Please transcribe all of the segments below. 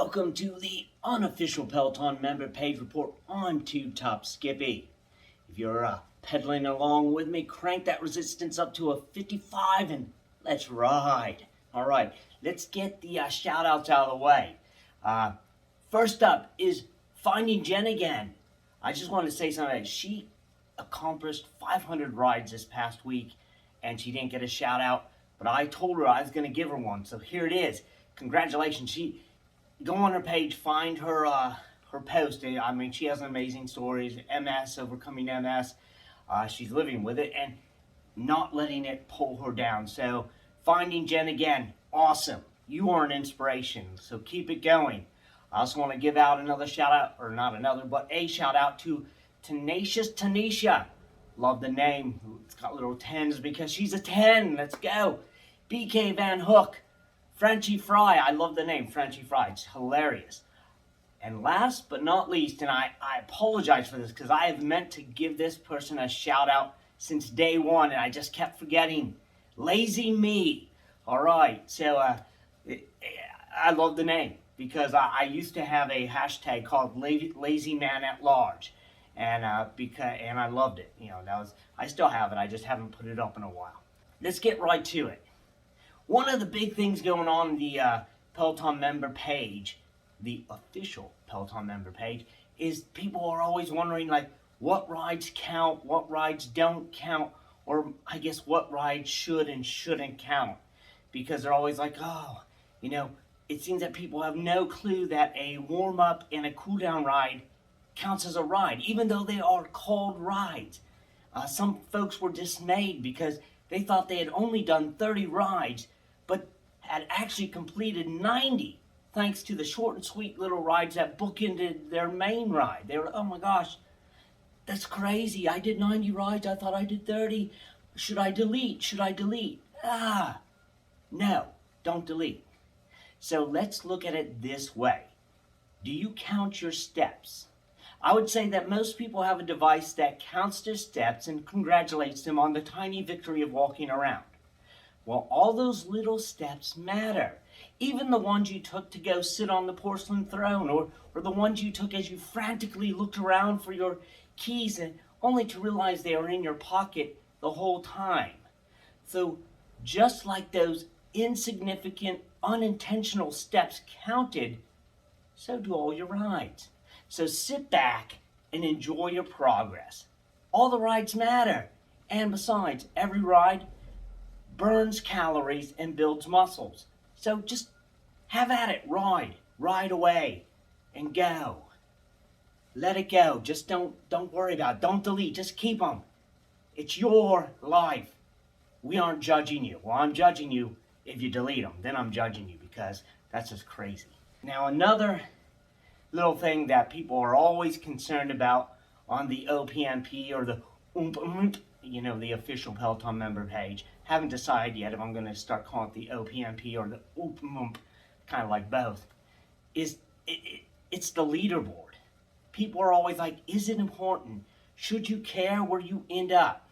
Welcome to the Unofficial Peloton member page report on Tube Top Skippy. If you're pedaling along with me, crank that resistance up to a 55 and let's ride. All right, let's get the shout-outs out of the way. First up is Finding Jen again. I just want to say something. She accomplished 500 rides this past week and she didn't get a shout-out, but I told her I was going to give her one, so here it is. Congratulations. Go on her page, find her her post. I mean, she has amazing stories. MS, overcoming MS. She's living with it and not letting it pull her down. So, Finding Jen again, awesome. You are an inspiration, so keep it going. I also want to give out another shout out, or not another, but a shout out to Tenacious Tanisha. Love the name. It's got little 10s because she's a 10. Let's go. BK Van Hook. Frenchy Fry, I love the name, Frenchy Fry, it's hilarious. And last but not least, and I apologize for this because I have meant to give this person a shout out since day one and I just kept forgetting. Lazy Me. All right, so I love the name because I used to have a hashtag called Lazy Man at Large. And I loved it. You know, I still have it, I just haven't put it up in a while. Let's get right to it. One of the big things going on the Peloton member page, the official Peloton member page, is people are always wondering, like, what rides count, what rides don't count, or I guess what rides should and shouldn't count. Because they're always like, oh, you know, it seems that people have no clue that a warm-up and a cool-down ride counts as a ride, even though they are called rides. Some folks were dismayed because they thought they had only done 30 rides, but had actually completed 90, thanks to the short and sweet little rides that bookended their main ride. They were, oh my gosh, that's crazy. I did 90 rides. I thought I did 30. Should I delete? Should I delete? No, don't delete. So let's look at it this way. Do you count your steps? I would say that most people have a device that counts their steps and congratulates them on the tiny victory of walking around. Well, all those little steps matter. Even the ones you took to go sit on the porcelain throne, or the ones you took as you frantically looked around for your keys and only to realize they are in your pocket the whole time. So just like those insignificant, unintentional steps counted, so do all your rides. So sit back and enjoy your progress. All the rides matter. And besides, every ride burns calories and builds muscles. So just have at it, ride away, and go. Let it go. Just don't worry about it. Don't delete. Just keep them. It's your life. We aren't judging you. Well, I'm judging you if you delete them. Then I'm judging you because that's just crazy. Now, another little thing that people are always concerned about on the OPMP or the you know, the official Peloton member page. Haven't decided yet if I'm going to start calling it the OPMP or the kind of like both. It's the leaderboard. People are always like, is it important? Should you care where you end up?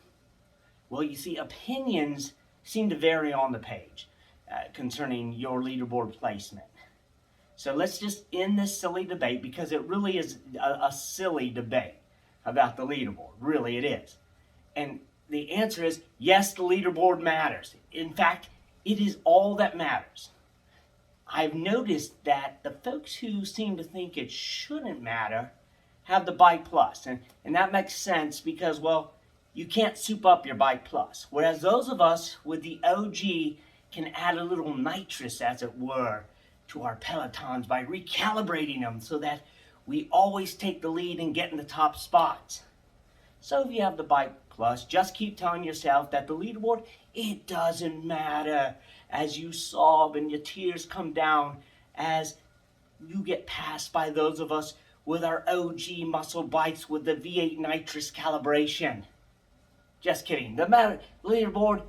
Well, you see, opinions seem to vary on the page concerning your leaderboard placement. So let's just end this silly debate because it really is a silly debate about the leaderboard. Really, it is. And the answer is, yes, the leaderboard matters. In fact, it is all that matters. I've noticed that the folks who seem to think it shouldn't matter have the Bike Plus. And that makes sense because, well, you can't soup up your Bike Plus. Whereas those of us with the OG can add a little nitrous, as it were, to our Pelotons by recalibrating them so that we always take the lead and get in the top spots. So if you have the Bike Plus, just keep telling yourself that the leaderboard, it doesn't matter as you sob and your tears come down as you get passed by those of us with our OG muscle bikes with the V8 nitrous calibration. Just kidding. The leaderboard,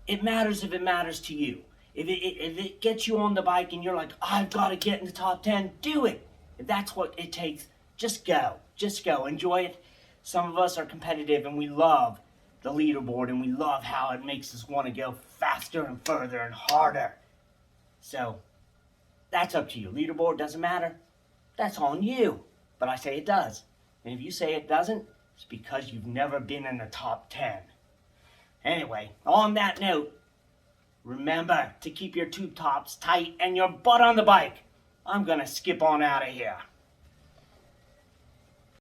it matters if it matters to you. If it gets you on the bike and you're like, I've got to get in the top 10, do it. If that's what it takes, just go. Just go. Enjoy it. Some of us are competitive and we love the leaderboard and we love how it makes us want to go faster and further and harder. So That's up to you. Leaderboard doesn't matter. That's on you. But I say it does. And if you say it doesn't, it's because you've never been in the top 10. Anyway, on that note, remember to keep your tube tops tight and your butt on the bike. I'm gonna skip on out of here.